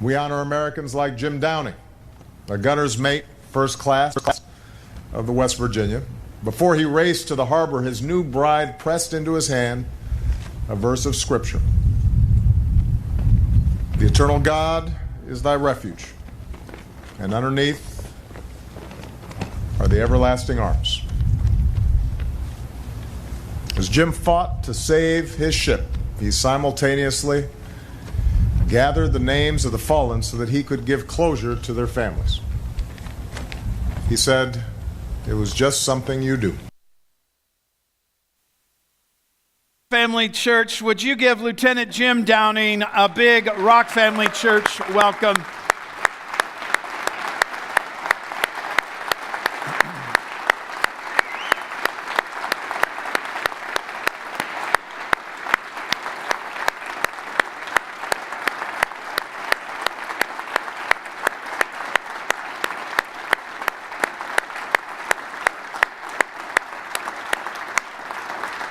We honor Americans like Jim Downing, a gunner's mate, first class of the West Virginia. Before he raced to the harbor, his new bride pressed into his hand a verse of Scripture. The eternal God is thy refuge, and underneath are the everlasting arms. As Jim fought to save his ship, he simultaneously gathered the names of the fallen so that he could give closure to their families. He said, "It was just something you do." Family Church, would you give Lieutenant Jim Downing a big Rock Family Church welcome?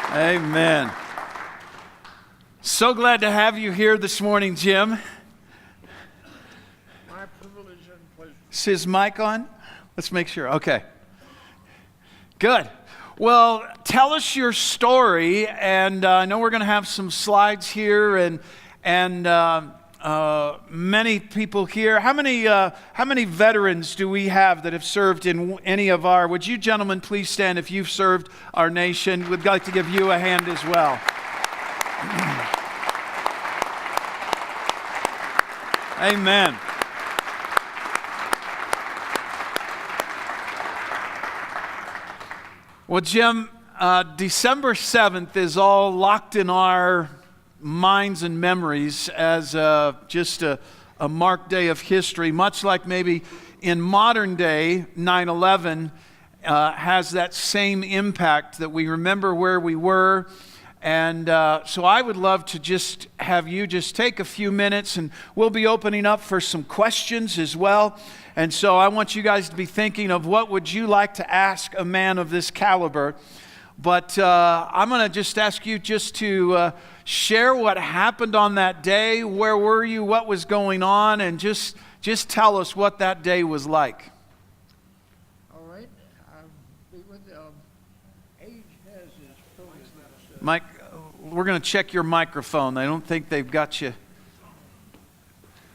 Amen. So glad to have you here this morning, Jim. My privilege and pleasure. Is his mic on? Let's make sure. Okay. Good. Well, tell us your story, and I know we're going to have some slides here, and many people here. How many veterans do we have that have served in any of our? Would you gentlemen please stand if you've served our nation? We'd like to give you a hand as well. Amen. Well, Jim, December 7th is all locked in our minds and memories as just a marked day of history, much like maybe in modern day 9/11 has that same impact, that we remember where we were. And so I would love to just have you just take a few minutes, and we'll be opening up for some questions as well. And so I want you guys to be thinking of what would you like to ask a man of this caliber. But I'm going to just ask you just to share what happened on that day. Where were you? What was going on? And just tell us what that day was like. All right. Age has its privileges. Mike, we're going to check your microphone. I don't think they've got you.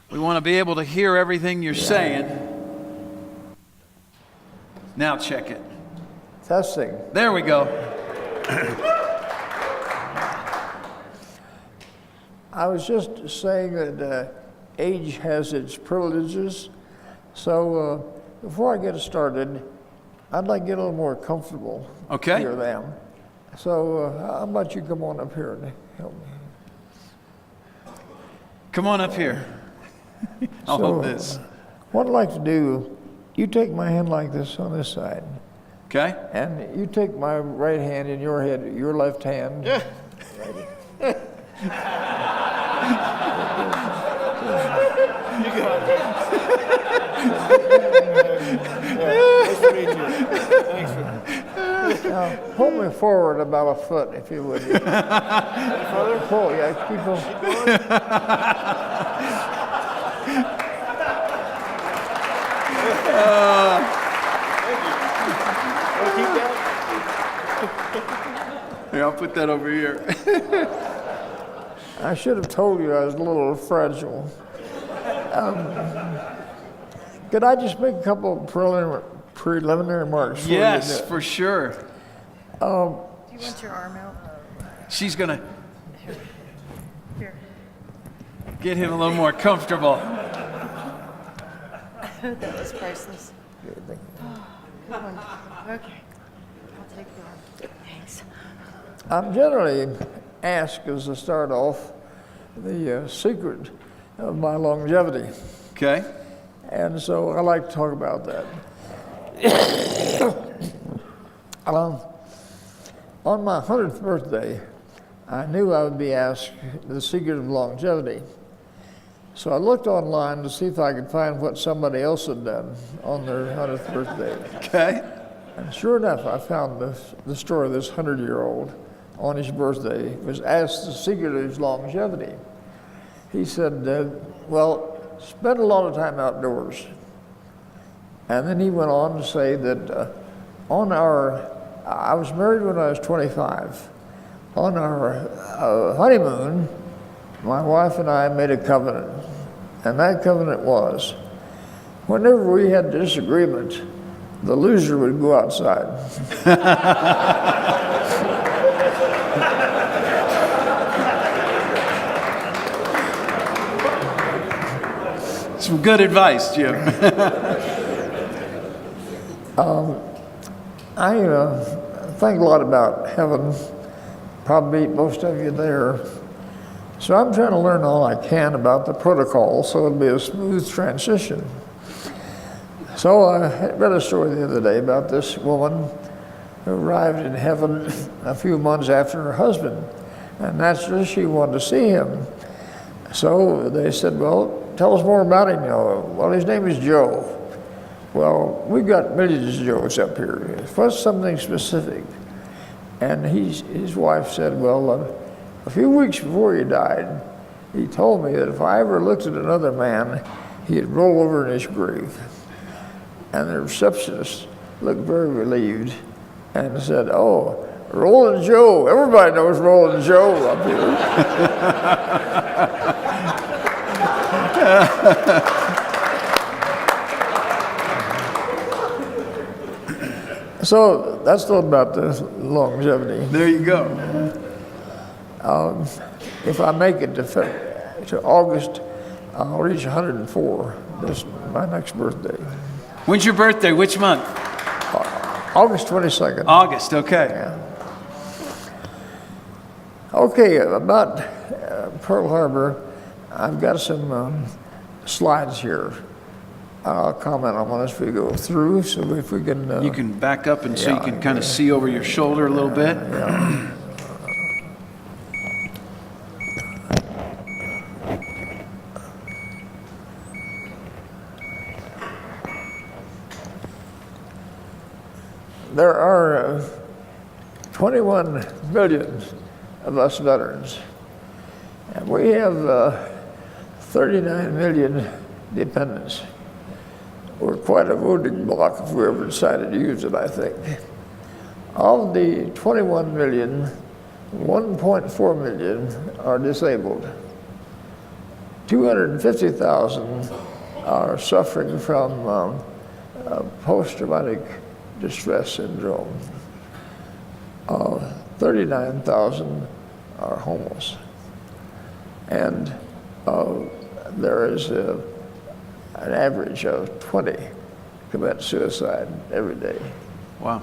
We want to be able to hear everything you're saying. Now check it. Testing. There we go. I was just saying that age has its privileges. So before I get started, I'd like to get a little more comfortable near them. So how about you come on up here and help me? Come on up here. I'll hold this. What I'd like to do, you take my hand like this on this side. Okay. And you take my right hand in your head, your left hand. Yeah. You got it. Nice to meet you. Thanks for Now, hold me forward about a foot, if you would. Further? Pull, yeah, keep on. Here, I'll put that over here. I should have told you I was a little fragile. Could I just make a couple of preliminary remarks? Yes, for sure. Do you want your arm out? She's going to Here. get him a little more comfortable. That was priceless. Good one. Okay. I'll take the arm. Thanks. I'm generally asked, as a start off, the secret of my longevity. Okay. And so I like to talk about that. On my 100th birthday, I knew I would be asked the secret of longevity. So I looked online to see if I could find what somebody else had done on their 100th birthday. Okay. And sure enough, I found the story of this 100-year-old on his birthday was asked the secret of his longevity. He said, well, spend a lot of time outdoors. And then he went on to say that I was married when I was 25. On our honeymoon, my wife and I made a covenant. And that covenant was, whenever we had disagreement, the loser would go outside. Some good advice, Jim. I think a lot about heaven, probably most of you there. So I'm trying to learn all I can about the protocol so it'll be a smooth transition. So I read a story the other day about this woman who arrived in heaven a few months after her husband. And naturally she wanted to see him. So they said, well, tell us more about him. Well, his name is Joe. Well, we've got millions of Joes up here. What's something specific? And his wife said, well, a few weeks before he died, he told me that if I ever looked at another man, he'd roll over in his grave. And the receptionist looked very relieved and said, oh, Rollin' Joe. Everybody knows Rollin' Joe up here. So that's all about the longevity. There you go. If I make it to August, I'll reach 104. That's my next birthday. When's your birthday? Which month? August 22nd. August, okay. Yeah. Okay, about Pearl Harbor, I've got some slides here. I'll comment on this as we go through, so if we can... you can back up and so you can kind of see over your shoulder a little bit. Yeah. There are 21 million of us veterans, and we have 39 million dependents. We're quite a voting block if we ever decided to use it, I think. Of the 21 million, 1.4 million are disabled. 250,000 are suffering from post-traumatic distress syndrome. 39,000 are homeless. And there is an average of 20 commit suicide every day. Wow.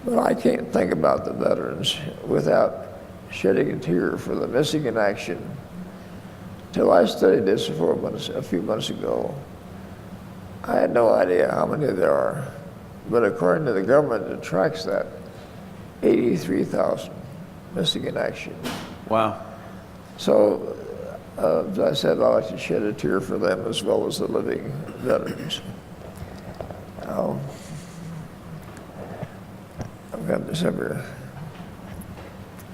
But I can't think about the veterans without shedding a tear for the missing in action. Till I studied this a few months ago, I had no idea how many there are. But according to the government that tracks that, 83,000 missing in action. Wow. So, as I said, I like to shed a tear for them as well as the living veterans. I've got this over.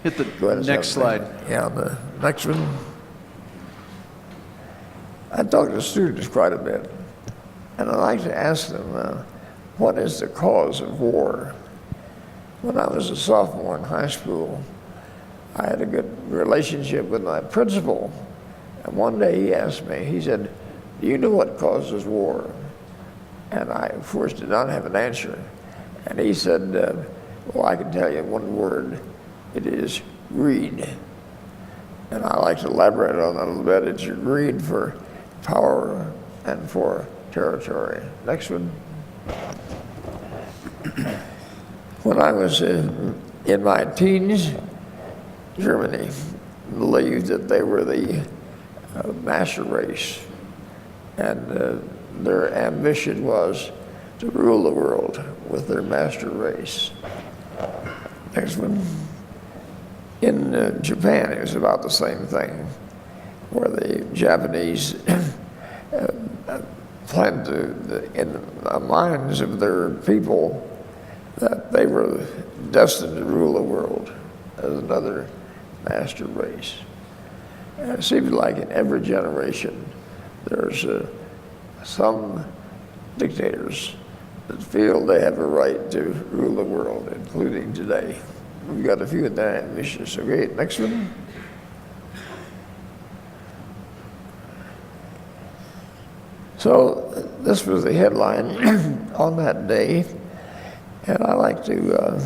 Hit the next slide. Yeah, the next one. I talk to students quite a bit, and I like to ask them, what is the cause of war? When I was a sophomore in high school, I had a good relationship with my principal. And one day he asked me, he said, do you know what causes war? And I, of course, did not have an answer. And he said, well, I can tell you in one word, it is greed. And I like to elaborate on that a little bit. It's your greed for power and for territory. Next one. When I was in my teens, Germany believed that they were the master race, and their ambition was to rule the world with their master race. Next one. In Japan, it was about the same thing, where the Japanese planted in the minds of their people that they were destined to rule the world as another master race. And it seems like in every generation, there's some dictators that feel they have a right to rule the world, including today. We've got a few of that ambitious. Okay, next one. So this was the headline on that day, and I like to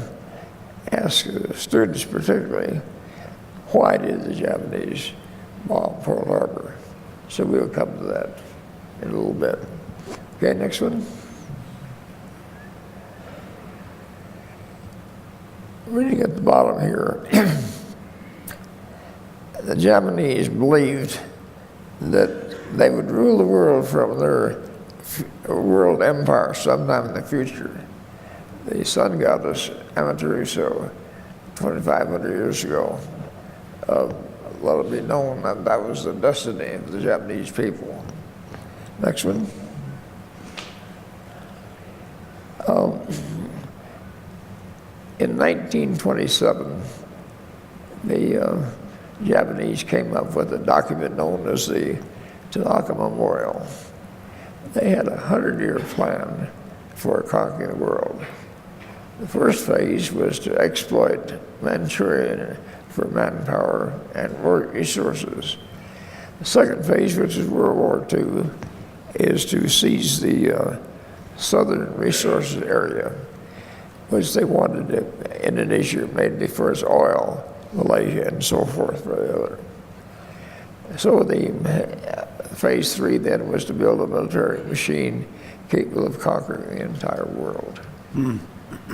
ask students particularly, why did the Japanese bomb Pearl Harbor? So we'll come to that in a little bit. Okay, next one. Reading at the bottom here, the Japanese believed that they would rule the world from their world empire sometime in the future. The sun goddess Amaterasu, 2,500 years ago, let it be known that that was the destiny of the Japanese people. Next one. In 1927, the Japanese came up with a document known as the Tanaka Memorial. They had a 100-year plan for conquering the world. The first phase was to exploit Manchuria for manpower and resources. The second phase, which is World War II, is to seize the southern resources area, which they wanted Indonesia mainly for its oil, Malaysia, and so forth for the other. So the phase 3 then was to build a military machine capable of conquering the entire world.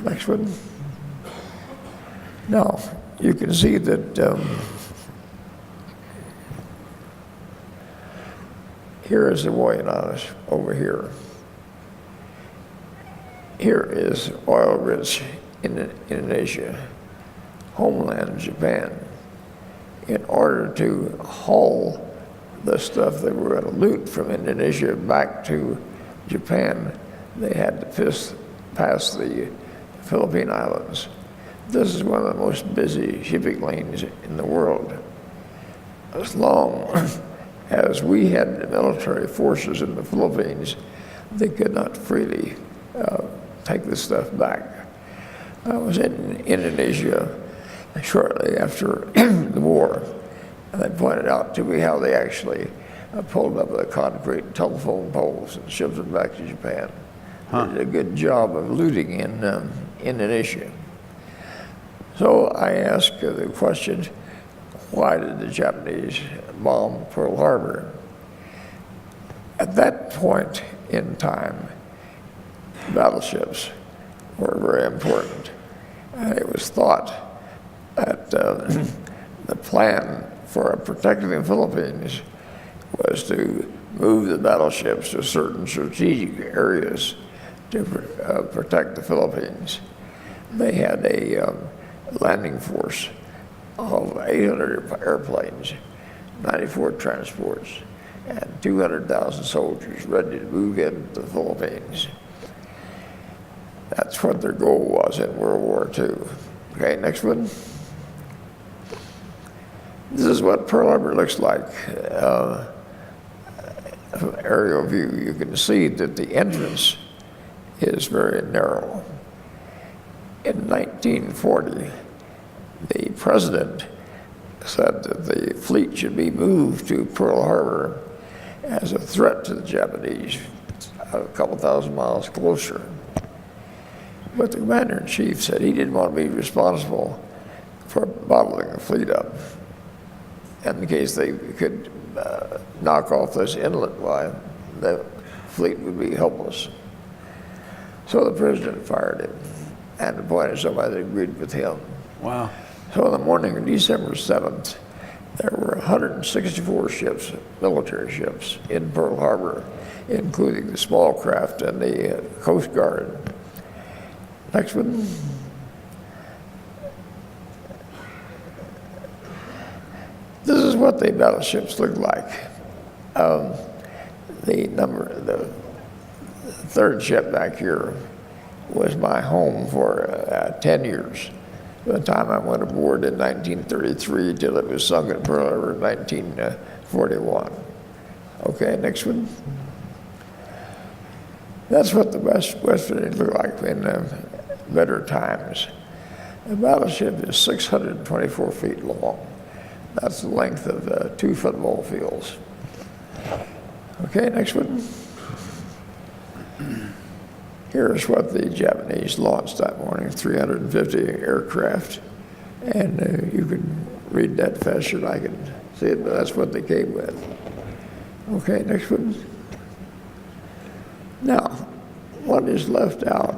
Next one. Now, you can see that here is the Wayanas over here. Here is oil-rich Indonesia, homeland Japan. In order to haul the stuff they were going to loot from Indonesia back to Japan, they had to pass the Philippine Islands. This is one of the most busy shipping lanes in the world. As long as we had military forces in the Philippines, they could not freely take this stuff back. I was in Indonesia shortly after the war, and they pointed out to me how they actually pulled up the concrete telephone poles and shipped them back to Japan. They did a good job of looting in Indonesia. So I asked the question, why did the Japanese bomb Pearl Harbor? At that point in time, battleships were very important. It was thought that the plan for protecting the Philippines was to move the battleships to certain strategic areas to protect the Philippines. They had a landing force of 800 airplanes, 94 transports, and 200,000 soldiers ready to move into the Philippines. That's what their goal was in World War II. Okay, next one. This is what Pearl Harbor looks like. From aerial view, you can see that the entrance is very narrow. In 1940, the president said that the fleet should be moved to Pearl Harbor as a threat to the Japanese, a couple thousand miles closer. But the commander-in-chief said he didn't want to be responsible for bottling the fleet up in case they could knock off this inlet. Why, the fleet would be helpless. So the president fired him and appointed somebody that agreed with him. Wow. So in the morning of December 7th, there were 164 ships, military ships, in Pearl Harbor, including the small craft and the Coast Guard. Next one. This is what the battleships look like. The third ship back here was my home for 10 years. From the time I went aboard in 1933 till it was sunk in Pearl Harbor in 1941. Okay, next one. That's what the West Virginia looked like in better times. The battleship is 624 feet long. That's the length of 2 football fields. Okay, next one. Here's what the Japanese launched that morning, 350 aircraft. And you can read that faster than I can see it, but that's what they came with. Okay, next one. Now, what is left out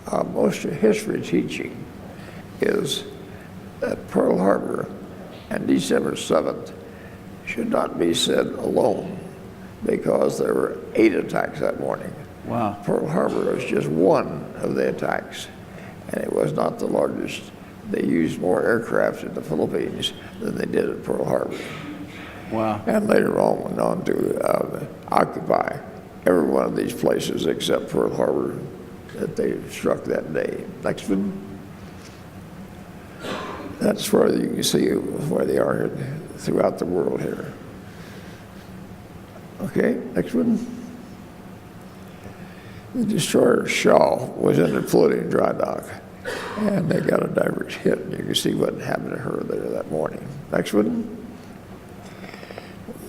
of most of history teaching is that Pearl Harbor and December 7th should not be said alone because there were 8 attacks that morning. Wow. Pearl Harbor was just one of the attacks, and it was not the largest. They used more aircraft in the Philippines than they did at Pearl Harbor. Wow. And later on went on to occupy every one of these places except Pearl Harbor that they struck that day. Next one. That's where you can see where they are throughout the world here. Okay, next one. The destroyer Shaw was in the floating dry dock, and they got a diverse hit, and you can see what happened to her there that morning. Next one.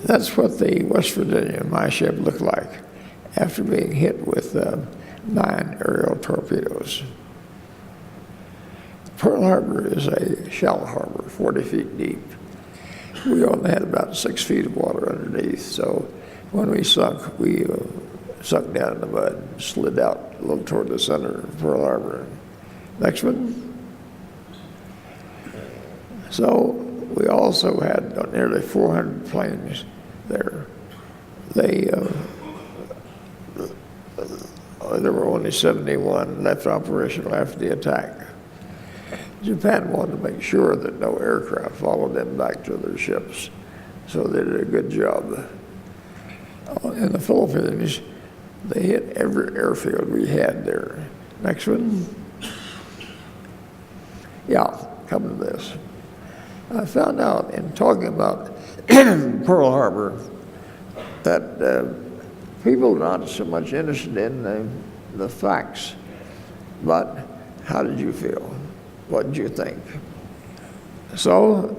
That's what the West Virginia, my ship, looked like after being hit with 9 aerial torpedoes. Pearl Harbor is a shallow harbor, 40 feet deep. We only had about 6 feet of water underneath, so when we sunk, we sunk down in the mud and slid out a little toward the center of Pearl Harbor. Next one. So we also had nearly 400 planes there. There were only 71 left operational after the attack. Japan wanted to make sure that no aircraft followed them back to their ships, so they did a good job. In the Philippines, they hit every airfield we had there. Next one. Yeah, come to this. I found out in talking about Pearl Harbor that people are not so much interested in the facts, but how did you feel? What did you think? So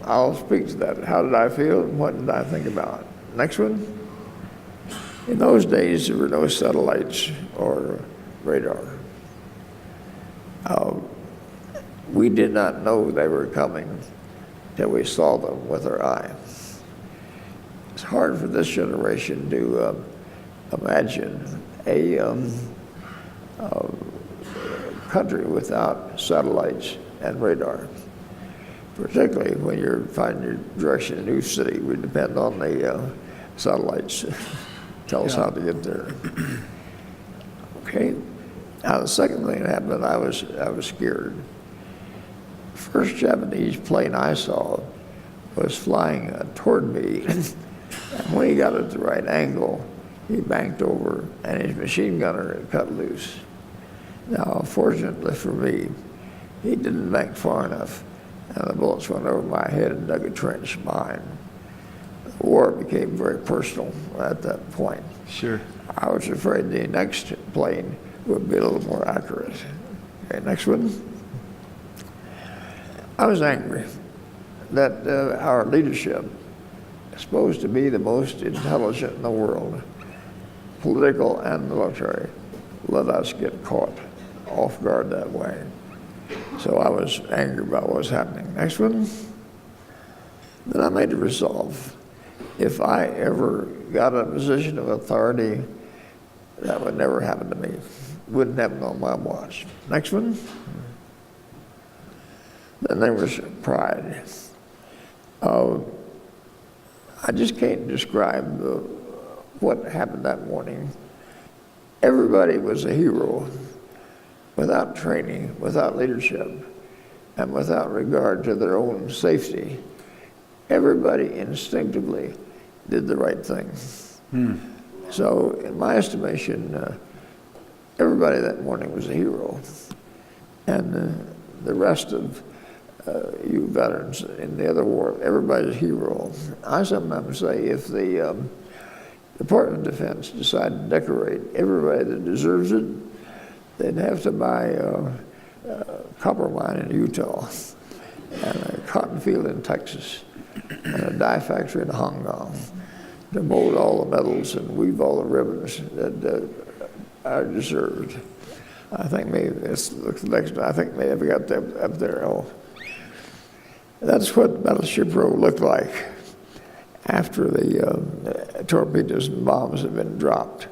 I'll speak to that. How did I feel and what did I think about it? Next one. In those days, there were no satellites or radar. We did not know they were coming till we saw them with our eye. It's hard for this generation to imagine a country without satellites and radar, particularly when you're finding your direction in a new city. We depend on the satellites tell us how to get there. Okay. Now the second thing that happened, I was scared. First Japanese plane I saw was flying toward me, and when he got at the right angle, he banked over, and his machine gunner had cut loose. Now, fortunately for me, he didn't bank far enough, and the bullets went over my head and dug a trench behind. The war became very personal at that point. Sure. I was afraid the next plane would be a little more accurate. Okay, next one. I was angry that our leadership, supposed to be the most intelligent in the world, political and military, let us get caught off guard that way. So I was angry about what was happening. Next one. Then I made a resolve. If I ever got a position of authority, that would never happen to me. Wouldn't happen on my watch. Next one. Then there was pride. I just can't describe what happened that morning. Everybody was a hero without training, without leadership, and without regard to their own safety. Everybody instinctively did the right thing. So in my estimation, everybody that morning was a hero. And the rest of you veterans in the other war, everybody's a hero. I sometimes say if the Department of Defense decided to decorate everybody that deserves it, they'd have to buy a copper mine in Utah, and a cotton field in Texas, and a dye factory in Hong Kong to mold all the metals and weave all the ribbons that are deserved. I think maybe this looks next. I think maybe I got that up there. Oh, that's what Battleship Row looked like after the torpedoes and bombs had been dropped.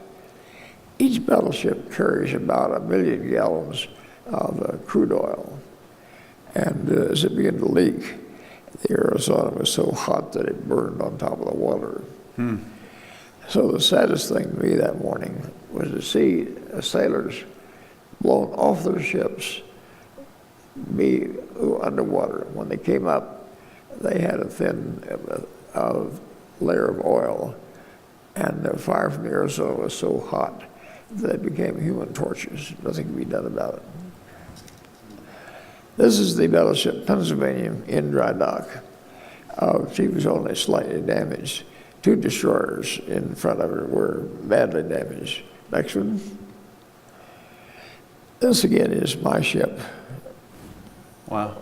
Each battleship carries about 1 million gallons of crude oil. And as it began to leak, the Arizona was so hot that it burned on top of the water. So the saddest thing to me that morning was to see sailors blown off their ships, be underwater. When they came up, they had a thin layer of oil, and the fire from the Arizona was so hot that they became human torches. Nothing could be done about it. This is the battleship Pennsylvania in dry dock. She was only slightly damaged. 2 destroyers in front of her were badly damaged. Next one. This again is my ship. Wow.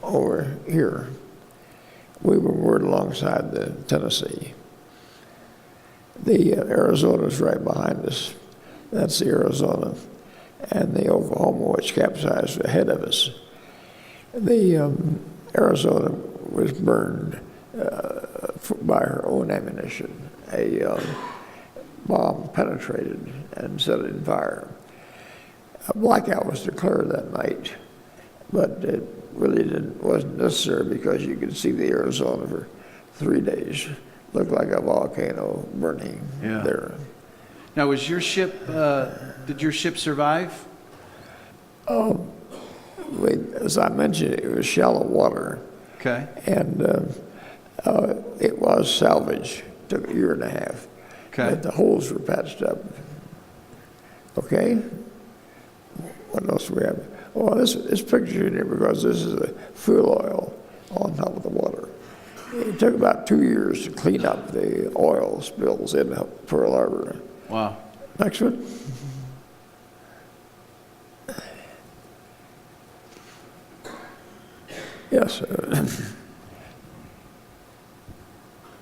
Over here. We were moored alongside the Tennessee. The Arizona's right behind us. That's the Arizona. And the Oklahoma, which capsized ahead of us. The Arizona was burned by her own ammunition. A bomb penetrated and set it in fire. A blackout was declared that night, but it really wasn't necessary because you could see the Arizona for 3 days. Looked like a volcano burning there. Now, was your ship, did your ship survive? As I mentioned, it was shallow water. Okay. And it was salvaged. Took 1.5 years. Okay. But the holes were patched up. Okay? What else do we have? Oh, this picture in here because this is the fuel oil on top of the water. It took about 2 years to clean up the oil spills in Pearl Harbor. Wow. Next one. Yes.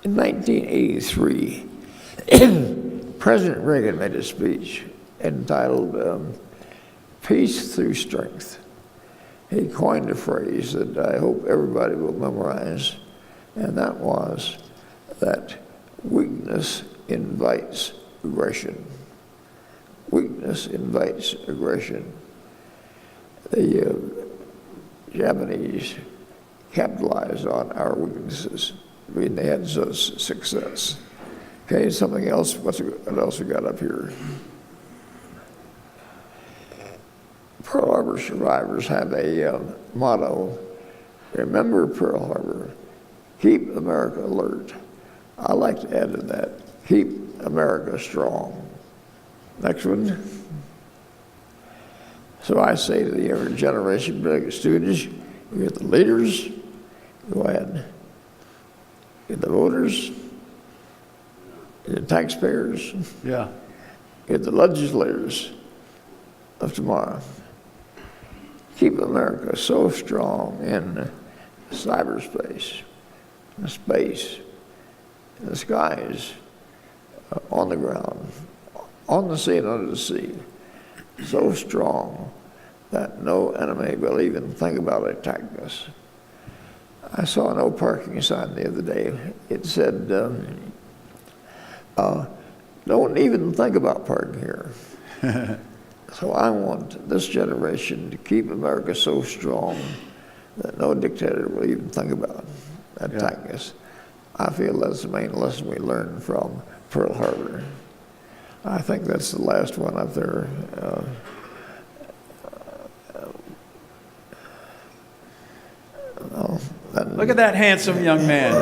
In 1983, President Reagan made a speech entitled Peace Through Strength. He coined a phrase that I hope everybody will memorize, and that was that weakness invites aggression. Weakness invites aggression. The Japanese capitalized on our weaknesses. I mean, they had success. Okay, something else. What else we got up here? Pearl Harbor survivors have a motto: remember Pearl Harbor, keep America alert. I like to add to that, keep America strong. Next one. So I say to the younger generation, big students, you get the leaders, go ahead. Get the voters, get the taxpayers, Yeah. get the legislators of tomorrow. Keep America so strong in cyberspace, in space, in the skies, on the ground, on the sea and under the sea, so strong that no enemy will even think about attacking us. I saw a no parking sign the other day. It said, don't even think about parking here. So I want this generation to keep America so strong that no dictator will even think about attacking us. I feel that's the main lesson we learned from Pearl Harbor. I think that's the last one up there. Look at that handsome young man.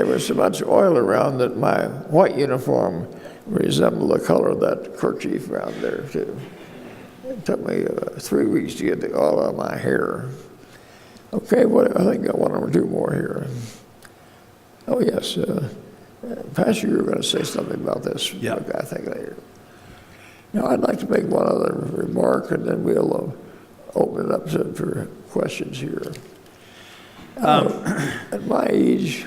there was so much oil around that my white uniform resembled the color of that kerchief around there, too. It took me 3 weeks to get the oil out of my hair. Okay, I think I got one or two more here. Oh, yes. Pastor, you were going to say something about this. Yeah. I think later. Now, I'd like to make one other remark, and then we'll open it up for questions here. At my age...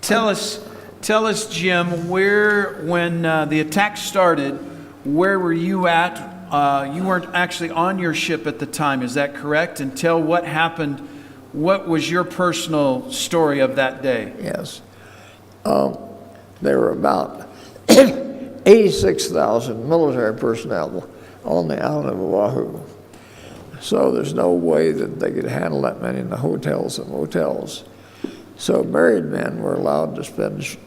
Tell us, Jim, when the attack started, where were you at? You weren't actually on your ship at the time, is that correct? And tell what happened. What was your personal story of that day? Yes. There were about 86,000 military personnel on the island of Oahu. So there's no way that they could handle that many in the hotels and motels. So married men were allowed to spend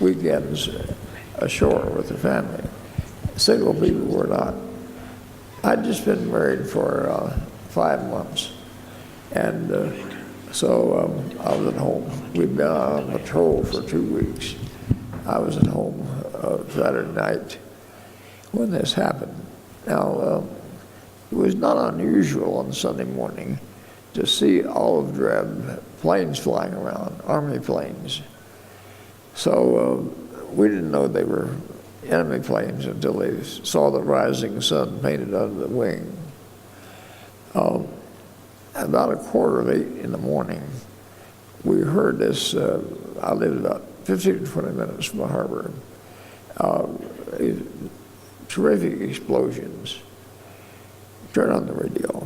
weekends ashore with their family. Single people were not. I'd just been married for 5 months, and so I was at home. We'd been on patrol for 2 weeks. I was at home Saturday night when this happened. Now, it was not unusual on Sunday morning to see olive drab planes flying around, Army planes. So we didn't know they were enemy planes until they saw the rising sun painted on the wing. About 7:45 in the morning, we heard this. I lived about 15 to 20 minutes from the harbor. Terrific explosions. Turned on the radio,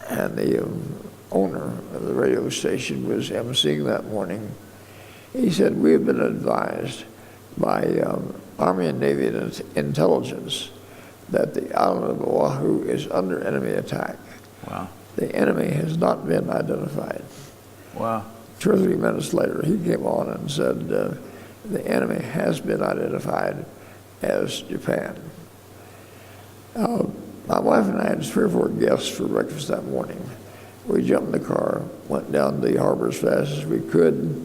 and the owner of the radio station was emceeing that morning. He said, "We have been advised by Army and Navy intelligence that the island of Oahu is under enemy attack." Wow. The enemy has not been identified. Wow. 2 or 3 minutes later, he came on and said, the enemy has been identified as Japan. My wife and I had 3 or 4 guests for breakfast that morning. We jumped in the car, went down the harbor as fast as we could.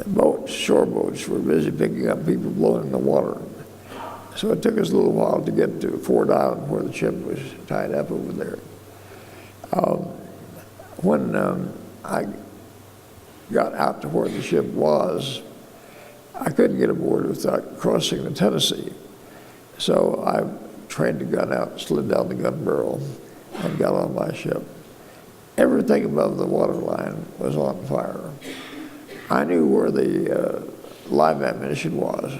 Boats, shore boats, were busy picking up people blowing in the water. So it took us a little while to get to Ford Island where the ship was tied up over there. When I got out to where the ship was, I couldn't get aboard without crossing the Tennessee. So I trained the gun out, slid down the gun barrel, and got on my ship. Everything above the waterline was on fire. I knew where the live ammunition was.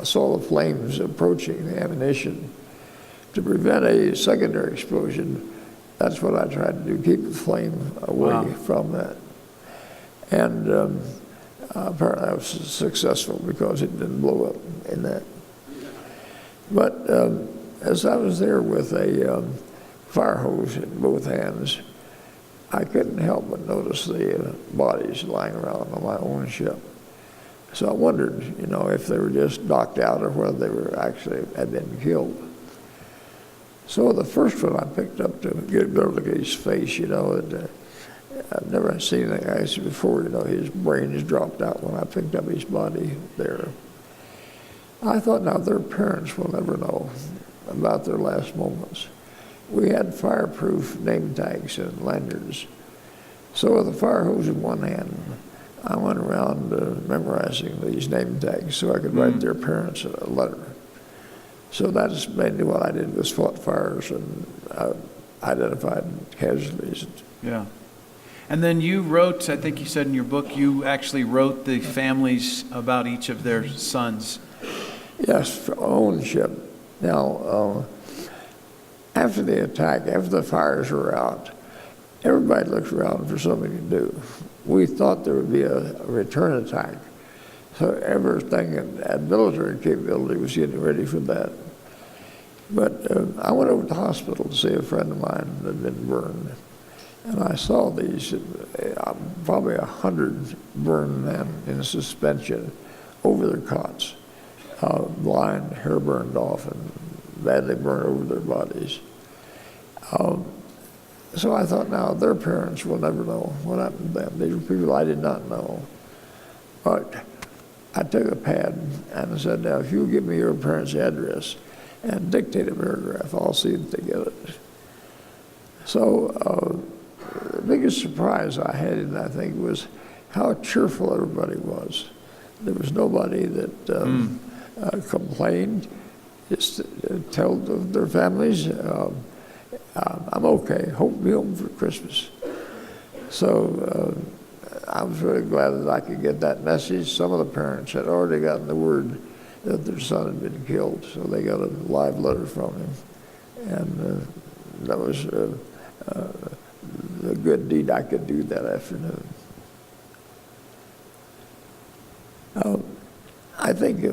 I saw the flames approaching the ammunition. To prevent a secondary explosion, that's what I tried to do, keep the flame away from that. And apparently I was successful because it didn't blow up in that. But as I was there with a fire hose in both hands, I couldn't help but notice the bodies lying around on my own ship. So I wondered, if they were just knocked out or whether they were actually had been killed. So the first one I picked up to get a look at his face, I've never seen that guy before, his brains dropped out when I picked up his body there. I thought, now their parents will never know about their last moments. We had fireproof name tags and lanyards. So with a fire hose in one hand, I went around memorizing these name tags so I could write their parents a letter. So that's mainly what I did, was fought fires and identified casualties. Yeah. And then you wrote, I think you said in your book, you actually wrote the families about each of their sons. Yes, for own ship. Now, after the attack, after the fires were out, everybody looked around for something to do. We thought there would be a return attack. So everything at military capability was getting ready for that. But I went over to the hospital to see a friend of mine that had been burned. And I saw these, probably 100 burned men in suspension over their cots, blind, hair burned off, and badly burned over their bodies. So I thought, now their parents will never know what happened to them. These were people I did not know. But I took a pad and I said, now, if you give me your parents' address and dictate a paragraph, I'll see if they get it. So the biggest surprise I had in that thing was how cheerful everybody was. There was nobody that complained. Just tell their families, I'm okay, hope to be home for Christmas. So I was really glad that I could get that message. Some of the parents had already gotten the word that their son had been killed, so they got a live letter from him. And that was a good deed I could do that afternoon. I think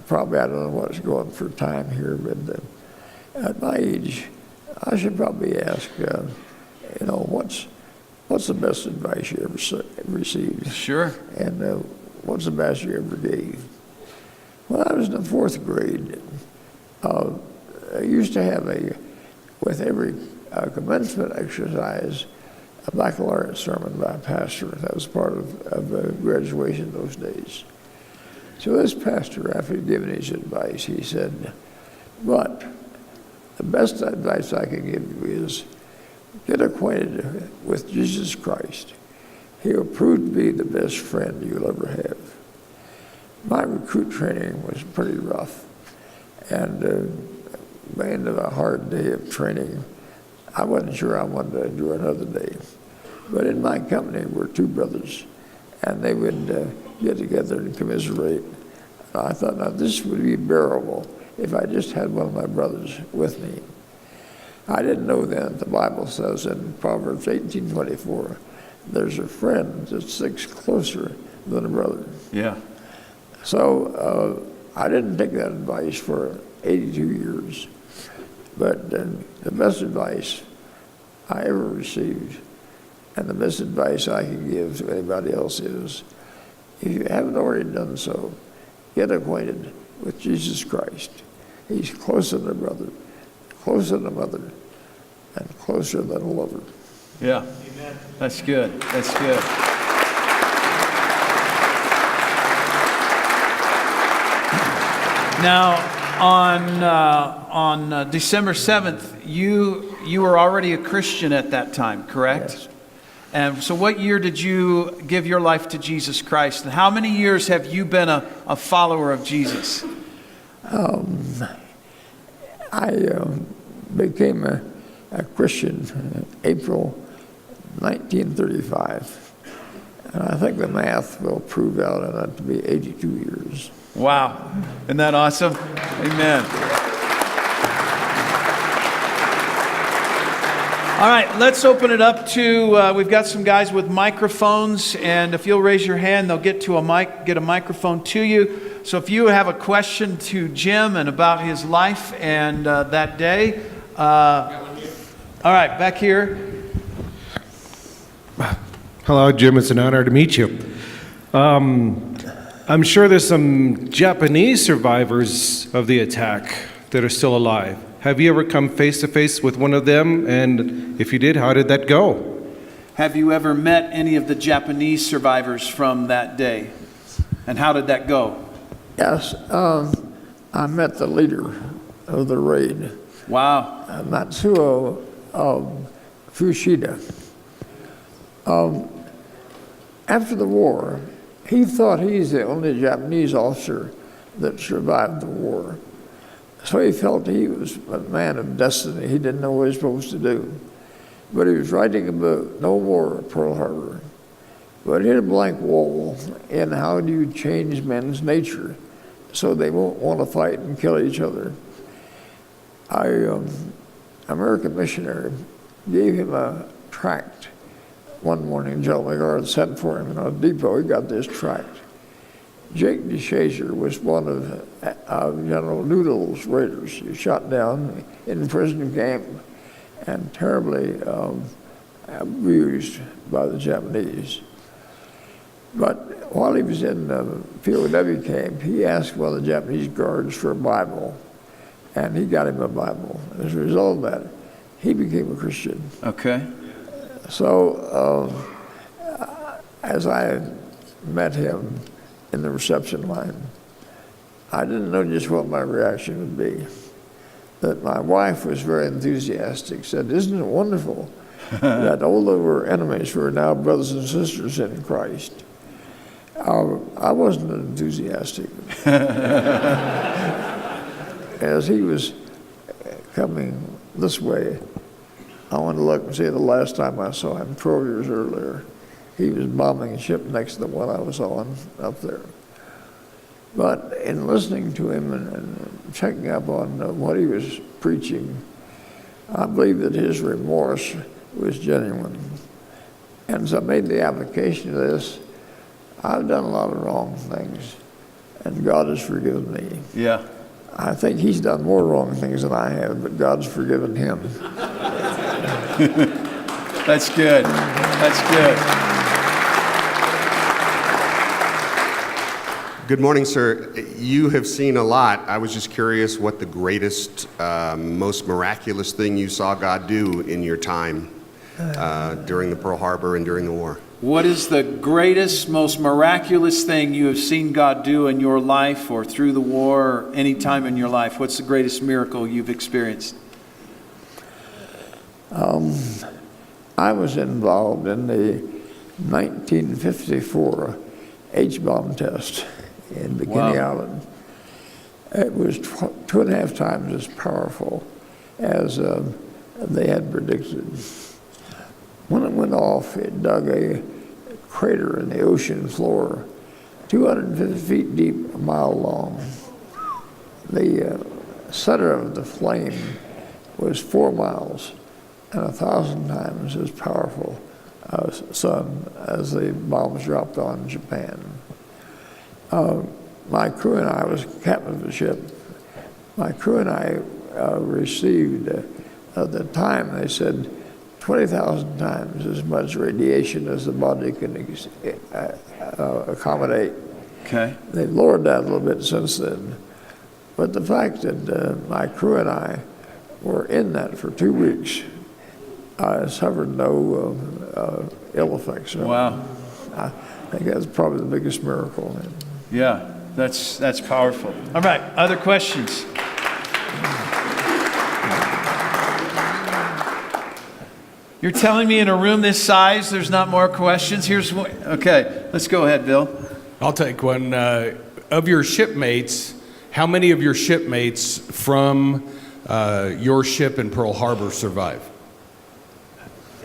probably, I don't know what's going for time here, but at my age, I should probably ask, what's the best advice you ever received? Sure. And what's the best you ever gave? When I was in the 4th grade, I used to have with every commencement exercise, a baccalaureate sermon by a pastor. That was part of graduation those days. So this pastor, after giving his advice, he said, but the best advice I can give you is get acquainted with Jesus Christ. He'll prove to be the best friend you'll ever have. My recruit training was pretty rough, and by the end of a hard day of training, I wasn't sure I wanted to endure another day. But in my company were 2 brothers, and they would get together and commiserate. And I thought, now this would be bearable if I just had one of my brothers with me. I didn't know then, the Bible says in Proverbs 18:24, there's a friend that sticks closer than a brother. Yeah. So I didn't take that advice for 82 years. But the best advice I ever received, and the best advice I can give to anybody else is, if you haven't already done so, get acquainted with Jesus Christ. He's closer than a brother, closer than a mother, and closer than a lover. Yeah. Amen. That's good. That's good. Now, on December 7th, you were already a Christian at that time, correct? Yes. And so what year did you give your life to Jesus Christ? And how many years have you been a follower of Jesus? I became a Christian in April 1935. And I think the math will prove out on that to be 82 years. Wow. Isn't that awesome? Amen. All right, let's open it up to, we've got some guys with microphones, and if you'll raise your hand, they'll get a microphone to you. So if you have a question to Jim and about his life and that day, all right, back here. Hello, Jim. It's an honor to meet you. I'm sure there's some Japanese survivors of the attack that are still alive. Have you ever come face to face with one of them? And if you did, how did that go? Have you ever met any of the Japanese survivors from that day? And how did that go? Yes, I met the leader of the raid. Wow. Matsuo Fushida. After the war, he thought he's the only Japanese officer that survived the war. So he felt he was a man of destiny. He didn't know what he was supposed to do. But he was writing a book, No War at Pearl Harbor. But it hit a blank wall in how do you change men's nature so they won't want to fight and kill each other. American missionary gave him a tract. One morning, General McGard sent for him in a depot. He got this tract. Jake DeShazer was one of General Noodle's raiders. He was shot down in a prison camp and terribly abused by the Japanese. But while he was in the POW camp, he asked one of the Japanese guards for a Bible, and he got him a Bible. As a result of that, he became a Christian. Okay. So as I met him in the reception line, I didn't know just what my reaction would be. But my wife was very enthusiastic, said, "Isn't it wonderful that although we're enemies, we're now brothers and sisters in Christ?" I wasn't enthusiastic. As he was coming this way, I went to look and see the last time I saw him, 12 years earlier. He was bombing a ship next to the one I was on up there. But in listening to him and checking up on what he was preaching, I believe that his remorse was genuine. And as I made the application of this, I've done a lot of wrong things, and God has forgiven me. Yeah. I think he's done more wrong things than I have, but God's forgiven him. That's good. That's good. Good morning, sir. You have seen a lot. I was just curious what the greatest, most miraculous thing you saw God do in your time during the Pearl Harbor and during the war. What is the greatest, most miraculous thing you have seen God do in your life or through the war or any time in your life? What's the greatest miracle you've experienced? I was involved in the 1954 H-bomb test in Bikini Island. It was 2.5 times as powerful as they had predicted. When it went off, it dug a crater in the ocean floor, 250 feet deep, a mile long. The center of the flame was 4 miles and 1,000 times as powerful sun as the bombs dropped on Japan. My crew and I was captain of the ship. My crew and I received, at the time, they said, 20,000 times as much radiation as the body can accommodate. Okay. They've lowered that a little bit since then. But the fact that my crew and I were in that for 2 weeks, I suffered no ill effects. Wow. I think that's probably the biggest miracle. Yeah, that's powerful. All right, other questions? You're telling me in a room this size, there's not more questions? Here's one. Okay, let's go ahead, Bill. I'll take one. Of your shipmates, how many of your shipmates from your ship in Pearl Harbor survived?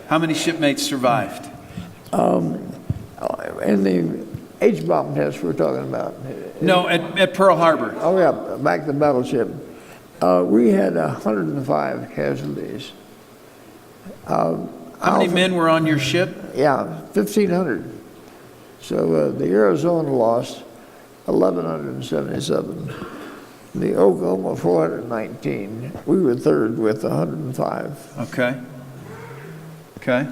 How many shipmates survived? In the H-bomb test we're talking about. No, at Pearl Harbor. Oh yeah, back to the battleship. We had 105 casualties. How many men were on your ship? Yeah, 1,500. So the Arizona lost 1,177. The Oklahoma 419. We were third with 105. Okay. Okay.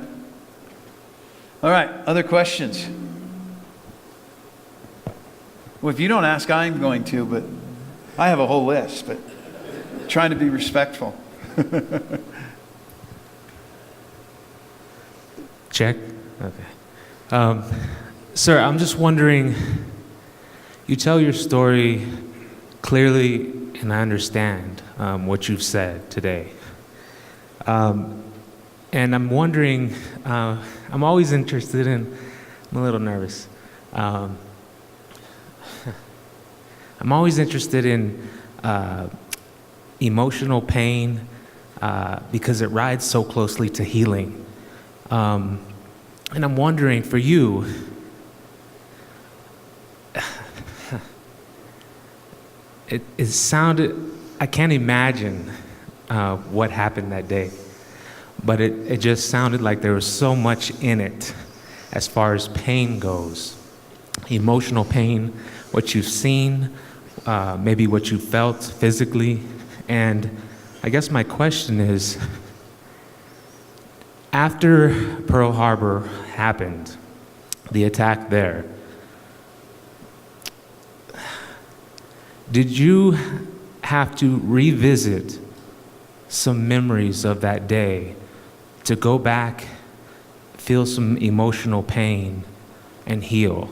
All right, other questions? Well, if you don't ask, I'm going to, but I have a whole list, but trying to be respectful. Check. Okay. Sir, I'm just wondering, you tell your story clearly, and I understand what you've said today. And I'm wondering, I'm always interested in, I'm a little nervous. I'm always interested in emotional pain because it rides so closely to healing. And I'm wondering for you, it sounded, I can't imagine what happened that day, but it just sounded like there was so much in it as far as pain goes. Emotional pain, what you've seen, maybe what you felt physically. And I guess my question is, after Pearl Harbor happened, the attack there, did you have to revisit some memories of that day to go back, feel some emotional pain, and heal?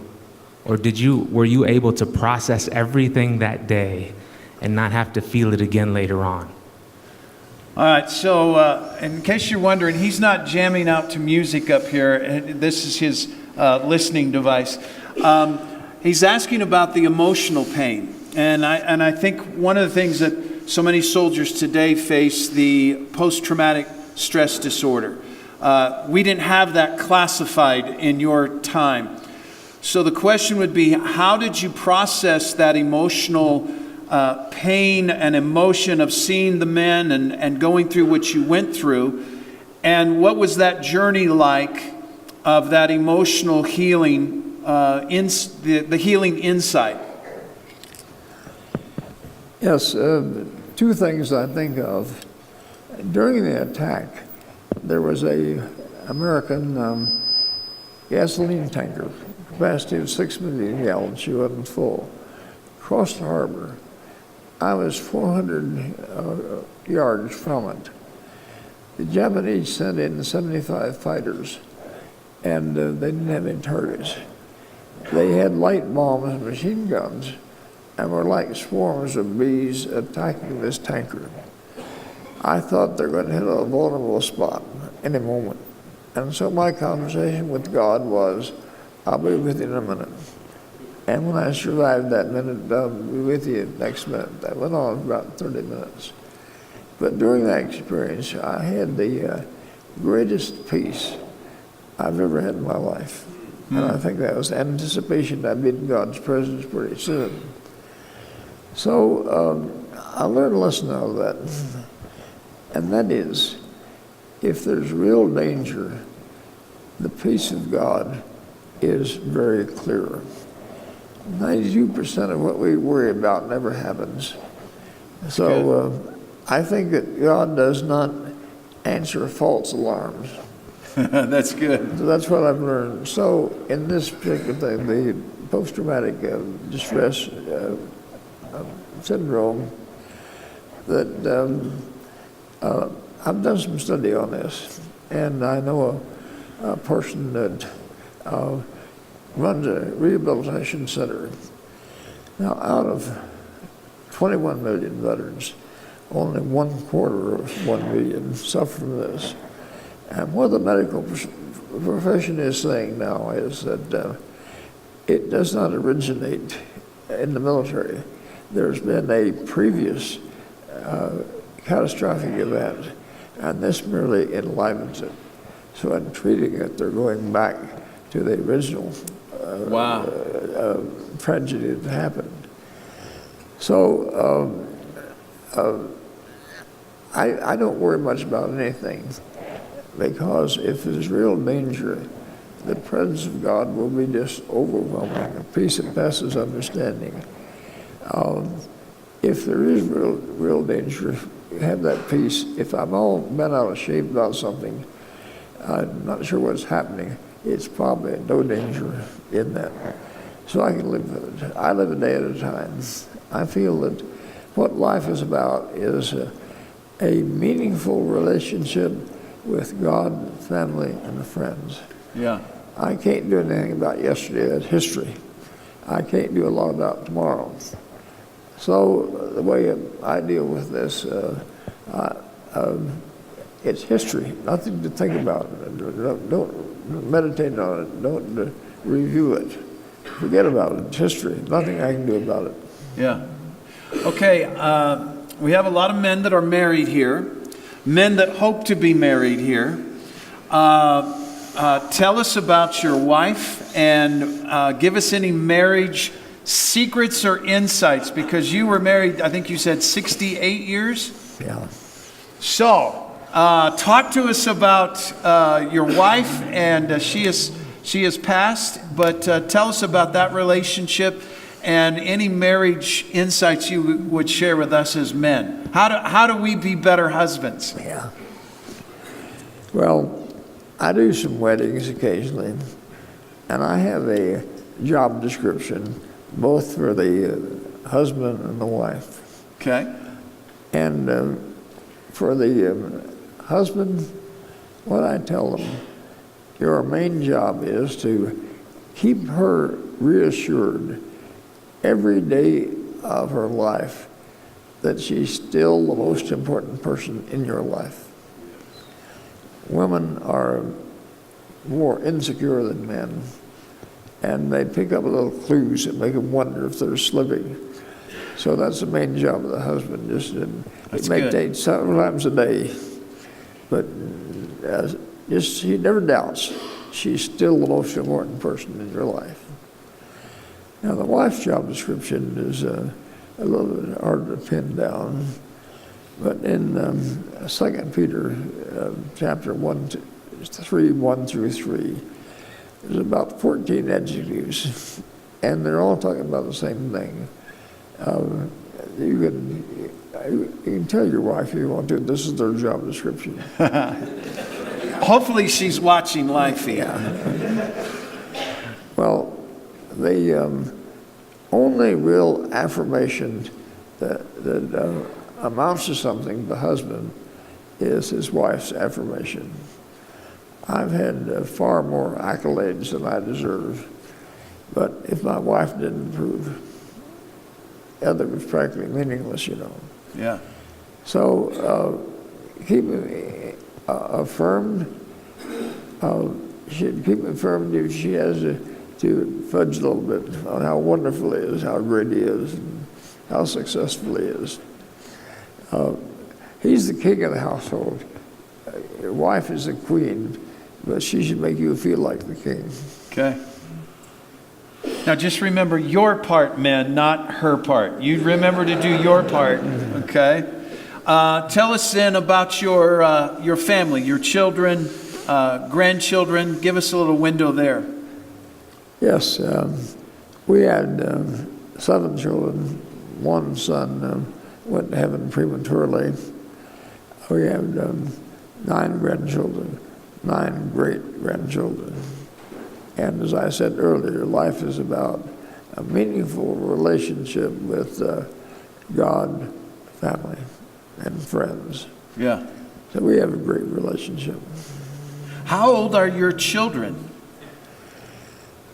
Or were you able to process everything that day and not have to feel it again later on? All right, so in case you're wondering, he's not jamming out to music up here. This is his listening device. He's asking about the emotional pain. And I think one of the things that so many soldiers today face, the post-traumatic stress disorder. We didn't have that classified in your time. So the question would be, how did you process that emotional pain and emotion of seeing the men and going through what you went through? And what was that journey like of that emotional healing, the healing inside? Yes, two things I think of. During the attack, there was a American gasoline tanker, capacity of 6 million gallons. She wasn't full. Across the harbor, I was 400 yards from it. The Japanese sent in 75 fighters, and they didn't have any targets. They had light bombs and machine guns, and were like swarms of bees attacking this tanker. I thought they were going to hit a vulnerable spot any moment. And so my conversation with God was, I'll be with you in a minute. And when I survived that minute, I'll be with you next minute. That went on for about 30 minutes. But during that experience, I had the greatest peace I've ever had in my life. And I think that was anticipation that I'd be in God's presence pretty soon. So I learned a lesson out of that. And that is, if there's real danger, the peace of God is very clear. 92% of what we worry about never happens. So I think that God does not answer false alarms. That's good. So that's what I've learned. So in this particular thing, the post-traumatic distress syndrome, that I've done some study on this, and I know a person that runs a rehabilitation center. Now, out of 21 million veterans, only 1/4 of 1 million suffer from this. And what the medical profession is saying now is that it does not originate in the military. There's been a previous catastrophic event, and this merely enlivens it. So in treating it, they're going back to the original tragedy that happened. So I don't worry much about anything, because if there's real danger, the presence of God will be just overwhelming, a peace that passes understanding. If there is real danger, have that peace. If I'm all bent out of shape about something, I'm not sure what's happening, it's probably no danger in that. So I can live with it. I live a day at a time. I feel that what life is about is a meaningful relationship with God, family, and friends. Yeah. I can't do anything about yesterday, it's history. I can't do a lot about tomorrow. So the way I deal with this, it's history, nothing to think about. Don't meditate on it, don't review it. Forget about it, it's history, nothing I can do about it. Yeah. Okay, we have a lot of men that are married here, men that hope to be married here. Tell us about your wife and give us any marriage secrets or insights, because you were married, I think you said 68 years? Yeah. So, talk to us about your wife, and she has passed, but tell us about that relationship and any marriage insights you would share with us as men. How do we be better husbands? Yeah. Well, I do some weddings occasionally, and I have a job description both for the husband and the wife. Okay. And for the husband, what I tell them, your main job is to keep her reassured every day of her life that she's still the most important person in your life. Women are more insecure than men, and they pick up little clues that make them wonder if they're slipping. So that's the main job of the husband. It may take several times a day, but he never doubts she's still the most important person in your life. Now, the wife's job description is a little bit hard to pin down, but in 2 Peter chapter 1 through 3, there's about 14 adjectives, and they're all talking about the same thing. You can tell your wife if you want to, this is their job description. Hopefully she's watching live feed. Well, the only real affirmation that amounts to something, the husband, is his wife's affirmation. I've had far more accolades than I deserve, but if my wife didn't approve, the other was practically meaningless, you know. Yeah. So keep me affirmed. She'd keep me affirmed if she has to fudge a little bit on how wonderful he is, how great he is, and how successful he is. He's the king of the household. Your wife is the queen, but she should make you feel like the king. Okay. Now just remember your part, men, not her part. You remember to do your part, okay? Tell us then about your family, your children, grandchildren. Give us a little window there. Yes, we had 7 children. One son went to heaven prematurely. We have 9 grandchildren, 9 great-grandchildren. And as I said earlier, life is about a meaningful relationship with God, family, and friends. Yeah. So we have a great relationship. How old are your children?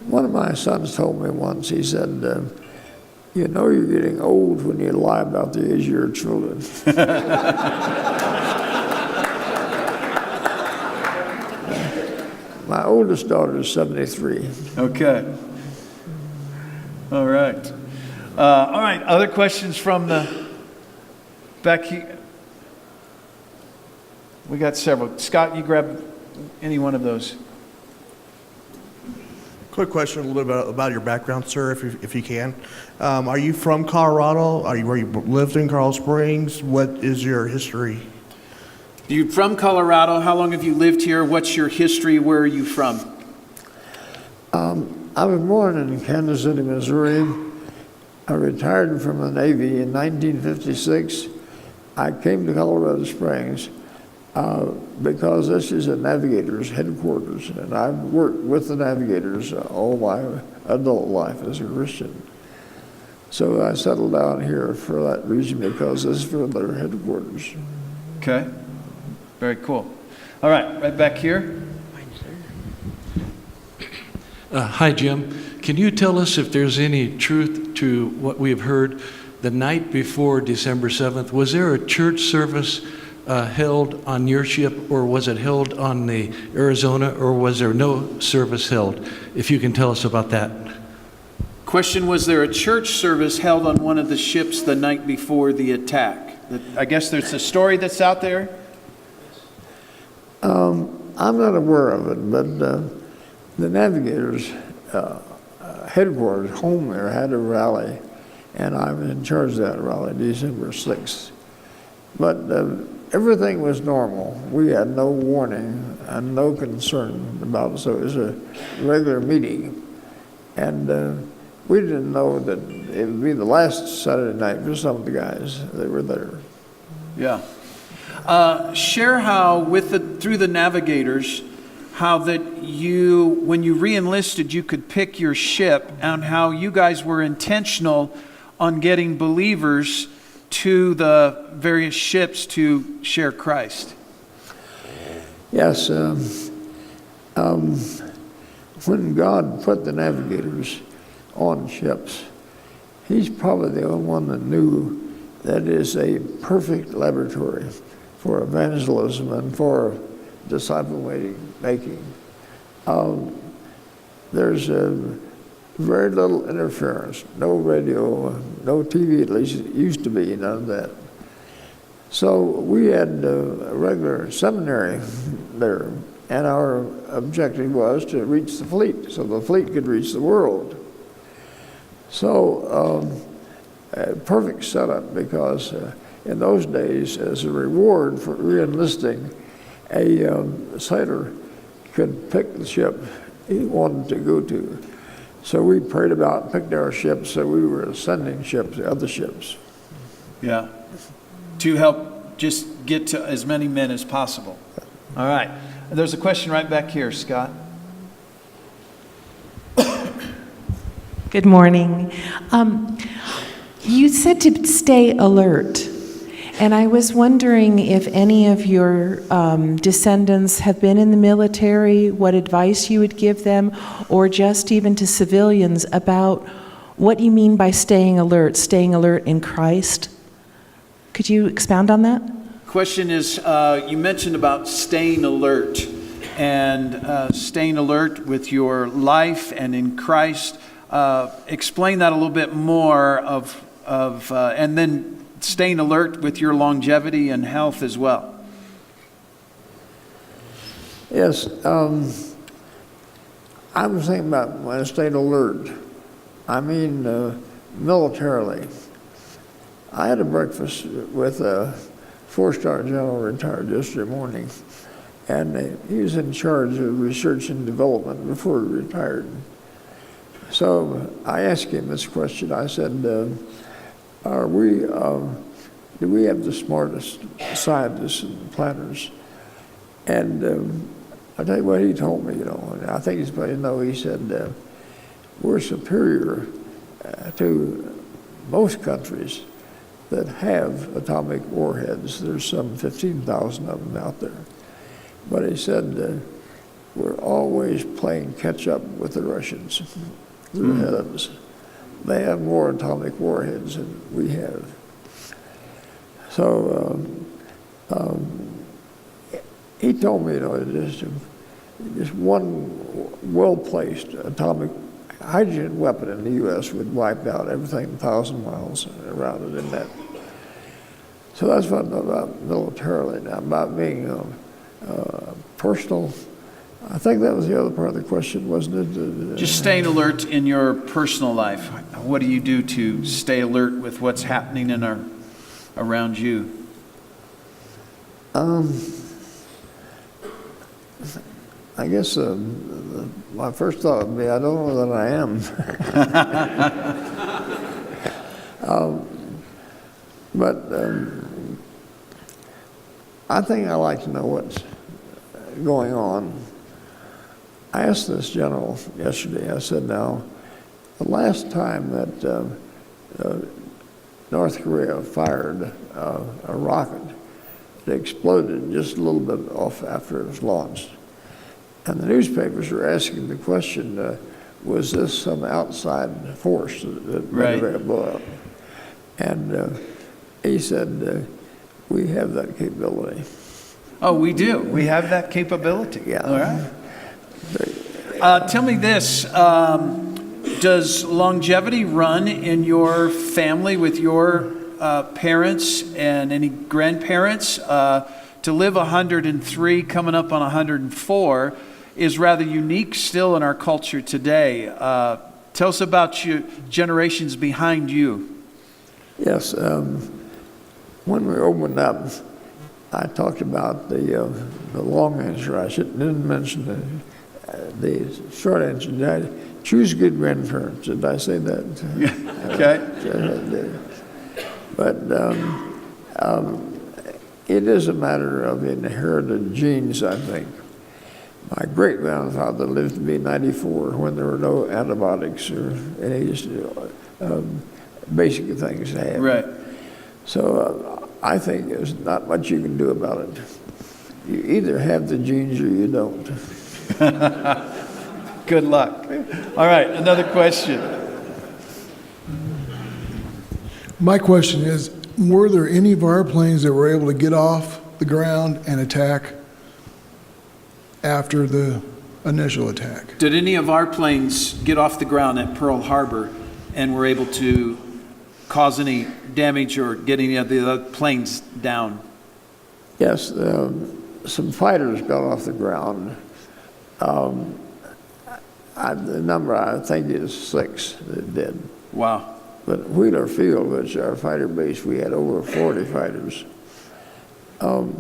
One of my sons told me once, he said, you know you're getting old when you lie about the age of your children. My oldest daughter is 73. Okay. All right. All right. Other questions from the back here? We got several. Scott, you grab any one of those. Quick question, a little bit about your background, sir, if you can. Are you from Colorado? Where you lived in Coral Springs? What is your history? You're from Colorado. How long have you lived here? What's your history? Where are you from? I was born in Kansas City, Missouri. I retired from the Navy in 1956. I came to Colorado Springs because this is a navigator's headquarters, and I've worked with the navigators all my adult life as a Christian. So I settled down here for that reason, because this is for their headquarters. Okay. Very cool. All right, right back here. Hi, Jim. Can you tell us if there's any truth to what we have heard the night before December 7th? Was there a church service held on your ship, or was it held on the Arizona, or was there no service held? If you can tell us about that. Question, was there a church service held on one of the ships the night before the attack? I guess there's a story that's out there? I'm not aware of it, but the navigators' headquarters, home there, had a rally, and I was in charge of that rally, December 6th. But everything was normal. We had no warning and no concern about it, so it was a regular meeting. And we didn't know that it would be the last Saturday night for some of the guys that were there. Yeah. Share how, through the navigators, how that you, when you re-enlisted, you could pick your ship, and how you guys were intentional on getting believers to the various ships to share Christ. Yes. When God put the navigators on ships. He's probably the only one that knew that is a perfect laboratory for evangelism and for disciple making. There's very little interference, no radio, no TV, at least it used to be, none of that. So we had a regular seminary there, and our objective was to reach the fleet, so the fleet could reach the world. So, a perfect setup, because in those days, as a reward for re-enlisting, a sailor could pick the ship he wanted to go to. So we prayed about, picked our ships, so we were ascending ships, other ships. Yeah. To help just get to as many men as possible. All right. There's a question right back here, Scott. Good morning. You said to stay alert, and I was wondering if any of your descendants have been in the military, what advice you would give them, or just even to civilians about what you mean by staying alert in Christ. Could you expound on that? Question is, you mentioned about staying alert and staying alert with your life and in Christ. Explain that a little bit more and then staying alert with your longevity and health as well. Yes, I was thinking about when I stayed alert, I mean militarily. I had a breakfast with a 4-star general retired yesterday morning, and he was in charge of research and development before he retired. So I asked him this question. I said, do we have the smartest scientists and planners? And I'll tell you what he told me, and I think he's probably know, he said, we're superior to most countries that have atomic warheads. There's some 15,000 of them out there. But he said, we're always playing catch up with the Russians. They're ahead of us. They have more atomic warheads than we have. So he told me, just one well-placed atomic hydrogen weapon in the U.S. would wipe out everything 1,000 miles around it in that. So that's what I know about militarily. Now, about being personal, I think that was the other part of the question, wasn't it? Just staying alert in your personal life. What do you do to stay alert with what's happening around you? I guess my first thought would be, I don't know that I am. But I think I like to know what's going on. I asked this general yesterday, I said, now, the last time that North Korea fired a rocket, it exploded just a little bit off after it was launched. And the newspapers were asking the question, was this some outside force that made it blow up? And he said, we have that capability. Oh, we do. We have that capability. Yeah. All right. Tell me this. Does longevity run in your family with your parents and any grandparents? To live 103, coming up on 104, is rather unique still in our culture today. Tell us about your generations behind you. Yes. When we opened up, I talked about the long answer. I didn't mention the short answer. Did I choose good grandparents? Did I say that? Okay. But it is a matter of inherited genes, I think. My great-grandfather lived to be 94 when there were no antibiotics or any basic things to have. Right. So I think there's not much you can do about it. You either have the genes or you don't. Good luck. All right, another question. My question is, were there any of our planes that were able to get off the ground and attack after the initial attack? Did any of our planes get off the ground at Pearl Harbor and were able to cause any damage or get any of the other planes down? Yes, some fighters got off the ground. The number I think is 6 that did. Wow. But Wheeler Field, which is our fighter base, we had over 40 fighters. The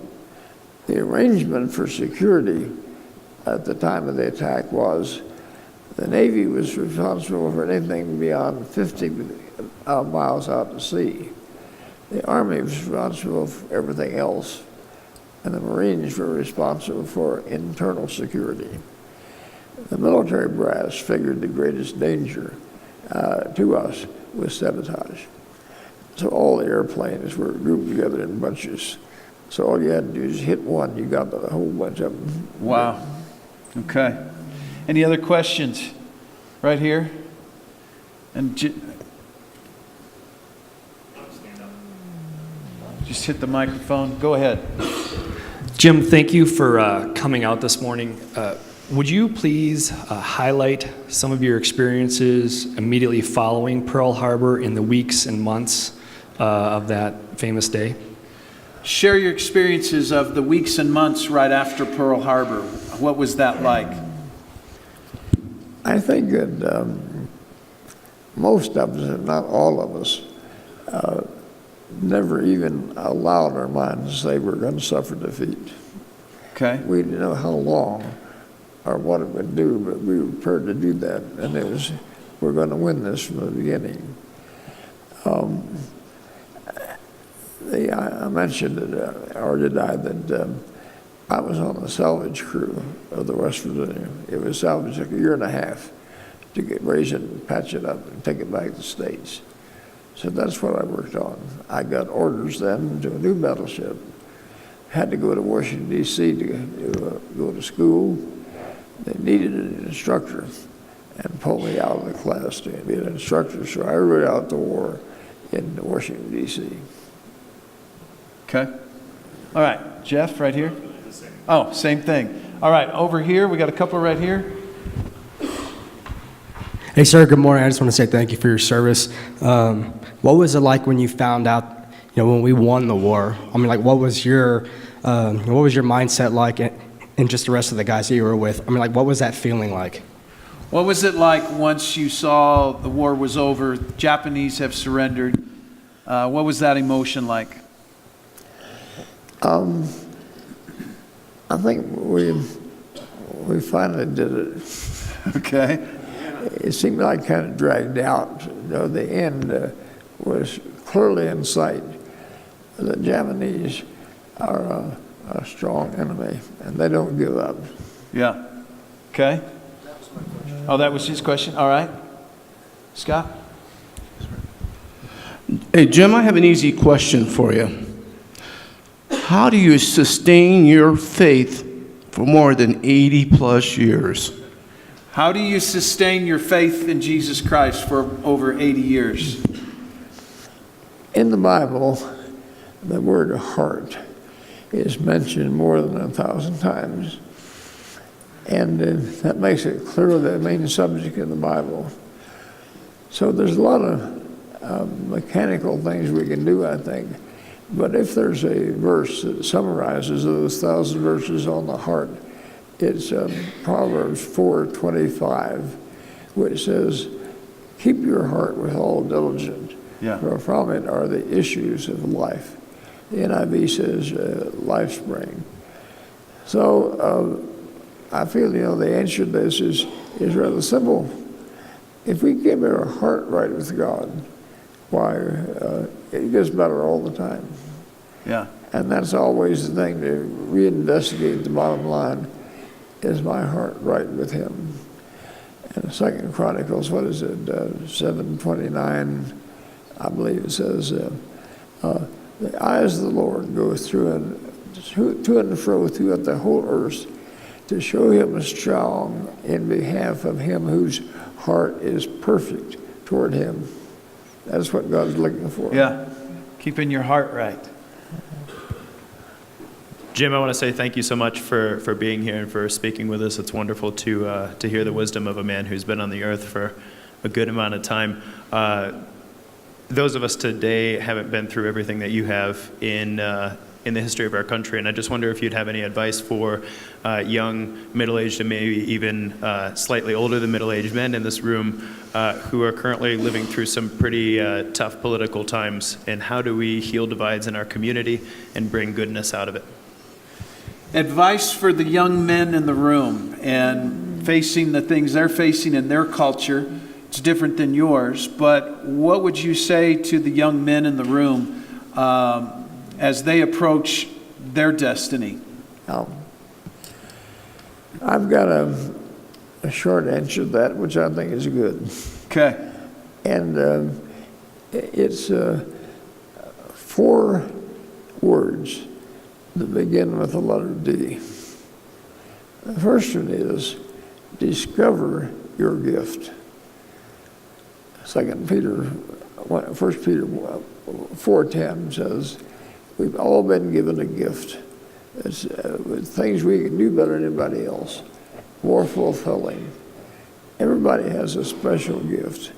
arrangement for security at the time of the attack was the Navy was responsible for anything beyond 50 miles out to sea. The Army was responsible for everything else, and the Marines were responsible for internal security. The military brass figured the greatest danger to us was sabotage. So all the airplanes were grouped together in bunches. So all you had to do is hit one, you got a whole bunch of them. Wow. Okay. Any other questions? Right here? And just hit the microphone. Go ahead. Jim, thank you for coming out this morning. Would you please highlight some of your experiences immediately following Pearl Harbor in the weeks and months of that famous day? Share your experiences of the weeks and months right after Pearl Harbor. What was that like? I think that most of us, if not all of us, never even allowed our minds to say we're going to suffer defeat. Okay. We didn't know how long or what it would do, but we were prepared to do that. And it was, we're going to win this from the beginning. I mentioned it, or did I, that I was on the salvage crew of the West Virginia. It was salvaged a year and a half to raise it and patch it up and take it back to the States. So that's what I worked on. I got orders then to a new battleship. Had to go to Washington, D.C. to go to school. They needed an instructor and pulled me out of the class to be an instructor. So I rode out the war in Washington, D.C. Okay. All right. Jeff, right here. Oh, same thing. All right. Over here, we got a couple right here. Hey, sir, good morning. I just want to say thank you for your service. What was it like when you found out, when we won the war? I mean, like, what was your mindset like, and just the rest of the guys that you were with? I mean, like, what was that feeling like? What was it like once you saw the war was over, the Japanese have surrendered? What was that emotion like? I think we finally did it. Okay. It seemed like kind of dragged out. The end was clearly in sight. The Japanese are a strong enemy, and they don't give up. Yeah. Okay. Oh, that was his question? All right. Scott? Hey, Jim, I have an easy question for you. How do you sustain your faith for more than 80 plus years? How do you sustain your faith in Jesus Christ for over 80 years? In the Bible, the word heart is mentioned more than 1,000 times. And that makes it clear the main subject in the Bible. So there's a lot of mechanical things we can do, I think. But if there's a verse that summarizes those 1,000 verses on the heart, it's Proverbs 4:25, which says, "Keep your heart with all diligence, for from it are the issues of life." The NIV says, life spring. So I feel, the answer to this is rather simple. If we keep our heart right with God, why, it gets better all the time. Yeah. And that's always the thing to reinvestigate the bottom line. Is my heart right with him? And 2 Chronicles, 7:29, I believe it says, the eyes of the Lord go to and fro throughout the whole earth to show him strong in behalf of him whose heart is perfect toward him. That's what God's looking for. Yeah, keeping your heart right. Jim, I want to say thank you so much for being here and for speaking with us. It's wonderful to hear the wisdom of a man who's been on the earth for a good amount of time. Those of us today haven't been through everything that you have in the history of our country, and I just wonder if you'd have any advice for young, middle-aged, and maybe even slightly older than middle-aged men in this room who are currently living through some pretty tough political times, and how do we heal divides in our community and bring goodness out of it? Advice for the young men in the room and facing the things they're facing in their culture. It's different than yours, but what would you say to the young men in the room as they approach their destiny? I've got a short answer to that, which I think is good. Okay. And it's 4 words that begin with the letter D. The first one is discover your gift. 1 Peter 4:10 says, we've all been given a gift. It's with things we can do better than anybody else, more fulfilling. Everybody has a special gift,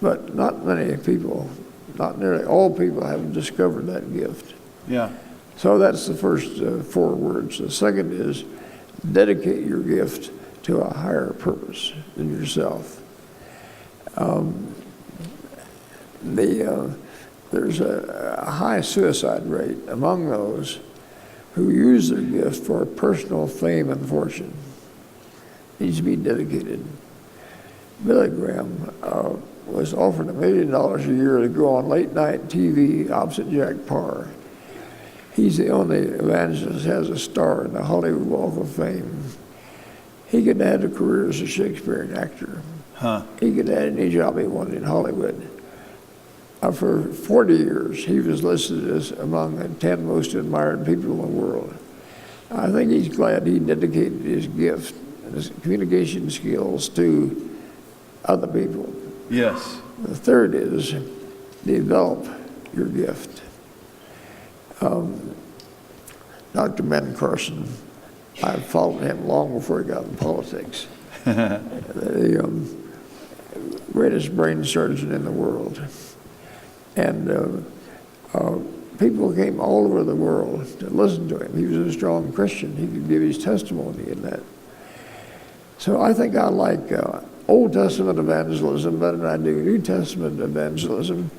but not many people, not nearly all people have discovered that gift. Yeah. So that's the first 4 words. The second is dedicate your gift to a higher purpose than yourself. There's a high suicide rate among those who use their gift for personal fame and fortune. Needs to be dedicated. Billy Graham was offered $1 million a year to go on late night TV opposite Jack Parr. He's the only evangelist who has a star in the Hollywood Walk of Fame. He could have had a career as a Shakespearean actor. He could have had any job he wanted in Hollywood. For 40 years, he was listed as among the 10 most admired people in the world. I think he's glad he dedicated his gift and his communication skills to other people. Yes. The third is develop your gift. Dr. Ben Carson, I followed him long before he got in politics. The greatest brain surgeon in the world. And people came all over the world to listen to him. He was a strong Christian. He could give his testimony in that. So I think I like Old Testament evangelism better than I do New Testament evangelism.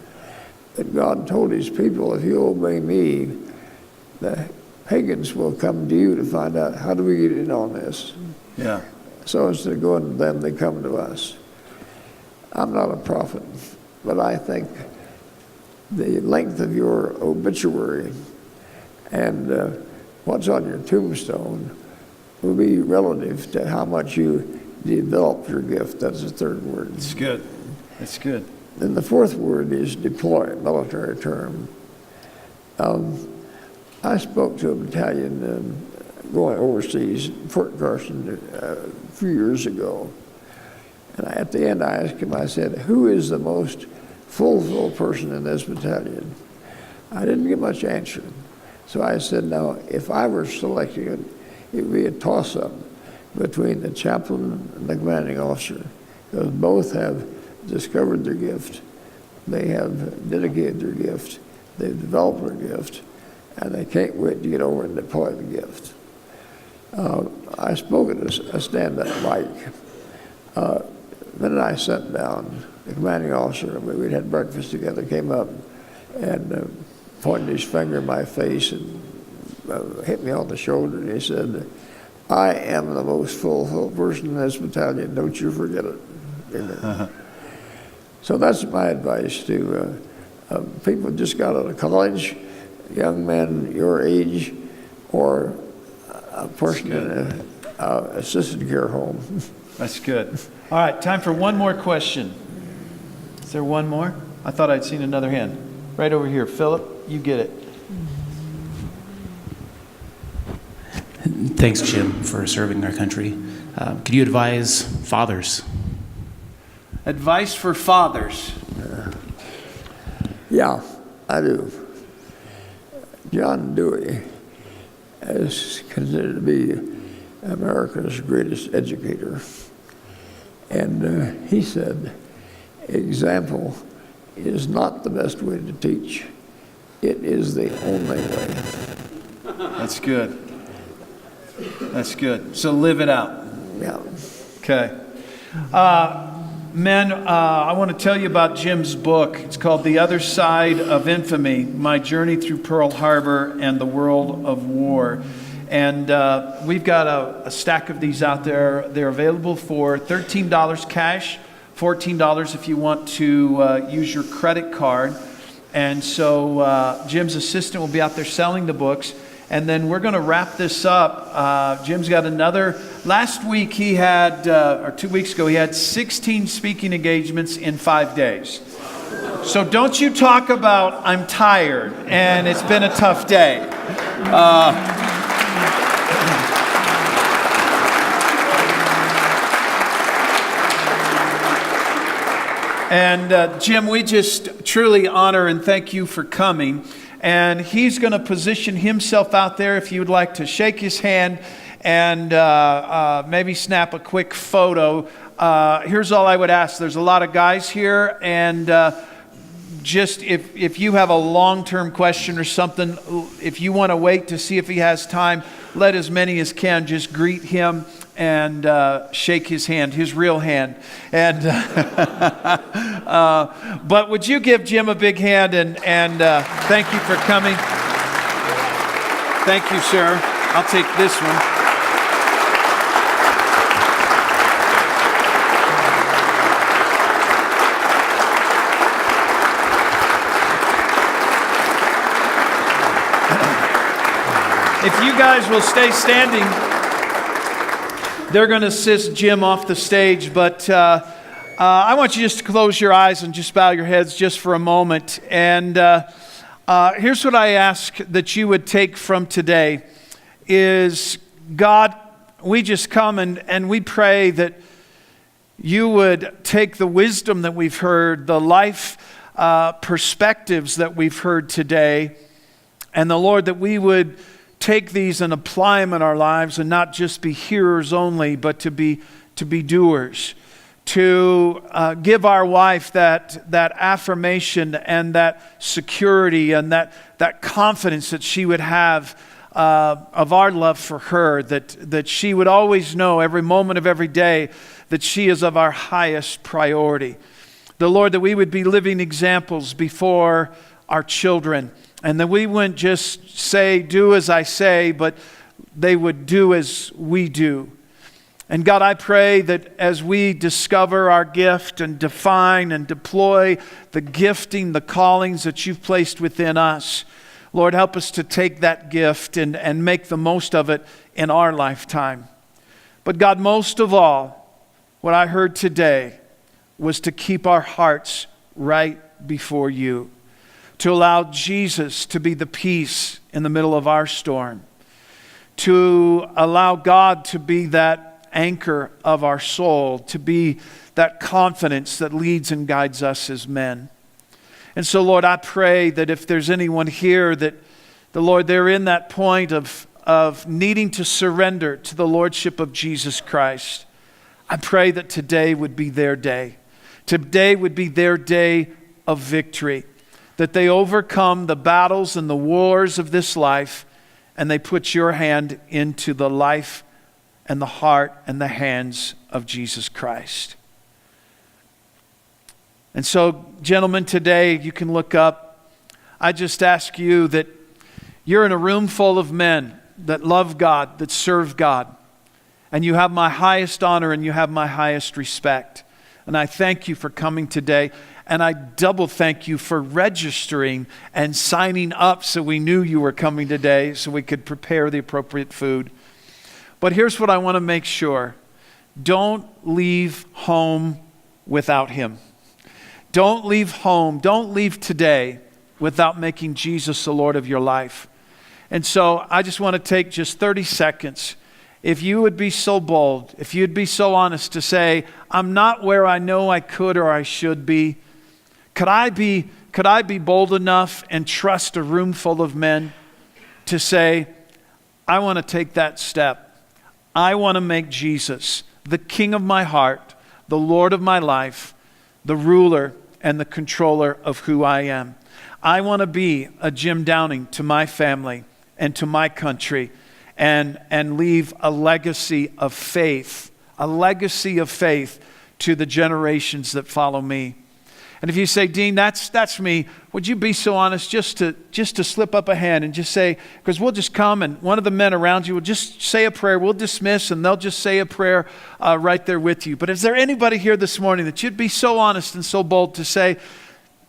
That God told his people, if you obey me, the pagans will come to you to find out how do we get in on this. Yeah. So instead of going to them, they come to us. I'm not a prophet, but I think the length of your obituary and what's on your tombstone will be relative to how much you develop your gift. That's the third word. It's good. It's good. Then the fourth word is deploy, military term. I spoke to a battalion going overseas, Fort Carson, a few years ago. And at the end, I asked him, I said, who is the most fulfilled person in this battalion? I didn't get much answer. So I said, now, if I were selecting it, it would be a toss-up between the chaplain and the commanding officer, because both have discovered their gift, they have dedicated their gift, they've developed their gift, and they can't wait to get over and deploy the gift. I spoke at a stand-up mic. The minute I sat down, the commanding officer, we'd had breakfast together, came up and pointed his finger in my face and hit me on the shoulder, and he said, I am the most fulfilled person in this battalion, don't you forget it. So that's my advice to people who just got out of college, young men your age, or a person in an assisted care home. That's good. All right, time for one more question. Is there one more? I thought I'd seen another hand. Right over here. Philip, you get it. Thanks, Jim, for serving our country. Could you advise fathers? Advice for fathers. Yeah, I do. John Dewey is considered to be America's greatest educator. And he said, example is not the best way to teach. It is the only way. That's good. That's good. So live it out. Yeah. Okay. Men, I want to tell you about Jim's book. It's called The Other Side of Infamy, My Journey Through Pearl Harbor and the World of War. And we've got a stack of these out there. They're available for $13 cash, $14 if you want to use your credit card. And so Jim's assistant will be out there selling the books. And then we're going to wrap this up. Jim's got another. Last week he had, or 2 weeks ago, he had 16 speaking engagements in 5 days. So don't you talk about, I'm tired and it's been a tough day. And Jim, we just truly honor and thank you for coming. And he's going to position himself out there if you would like to shake his hand and maybe snap a quick photo. Here's all I would ask. There's a lot of guys here, and just if you have a long-term question or something, if you want to wait to see if he has time, let as many as can just greet him and shake his hand, his real hand. And but would you give Jim a big hand and thank you for coming. Thank you, sir. I'll take this one. If you guys will stay standing, they're going to assist Jim off the stage, but I want you just to close your eyes and just bow your heads just for a moment. And here's what I ask that you would take from today is, God, we just come and we pray that you would take the wisdom that we've heard, the life perspectives that we've heard today, and the Lord, that we would take these and apply them in our lives and not just be hearers only, but to be doers. To give our wife that affirmation and that security and that confidence that she would have of our love for her, that she would always know every moment of every day that she is of our highest priority. The Lord, that we would be living examples before our children, and that we wouldn't just say, do as I say, but they would do as we do. And God, I pray that as we discover our gift and define and deploy the gifting, the callings that you've placed within us, Lord, help us to take that gift and make the most of it in our lifetime. But God, most of all, what I heard today was to keep our hearts right before you, to allow Jesus to be the peace in the middle of our storm, to allow God to be that anchor of our soul, to be that confidence that leads and guides us as men. And so, Lord, I pray that if there's anyone here that, the Lord, they're in that point of needing to surrender to the Lordship of Jesus Christ, I pray that today would be their day. Today would be their day of victory, that they overcome the battles and the wars of this life, and they put your hand into the life and the heart and the hands of Jesus Christ. And so, gentlemen, today you can look up. I just ask you that you're in a room full of men that love God, that serve God, and you have my highest honor and you have my highest respect. And I thank you for coming today. And I double thank you for registering and signing up so we knew you were coming today so we could prepare the appropriate food. But here's what I want to make sure. Don't leave home without him. Don't leave home. Don't leave today without making Jesus the Lord of your life. And so I just want to take just 30 seconds. If you would be so bold, if you'd be so honest to say, I'm not where I know I could or I should be. Could I be could I be bold enough and trust a room full of men to say, I want to take that step. I want to make Jesus the King of my heart, the Lord of my life, the ruler and the controller of who I am. I want to be a Jim Downing to my family and to my country and leave a legacy of faith to the generations that follow me. And if you say, Dean, that's me, would you be so honest just to slip up a hand and just say, because we'll just come and one of the men around you will just say a prayer. We'll dismiss and they'll just say a prayer right there with you. But is there anybody here this morning that you'd be so honest and so bold to say,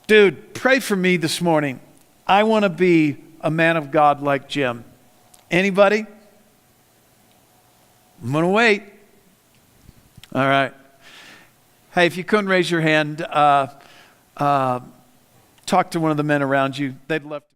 dude, pray for me this morning. I want to be a man of God like Jim. Anybody? I'm going to wait. All right. Hey, if you couldn't raise your hand, talk to one of the men around you. They'd love to.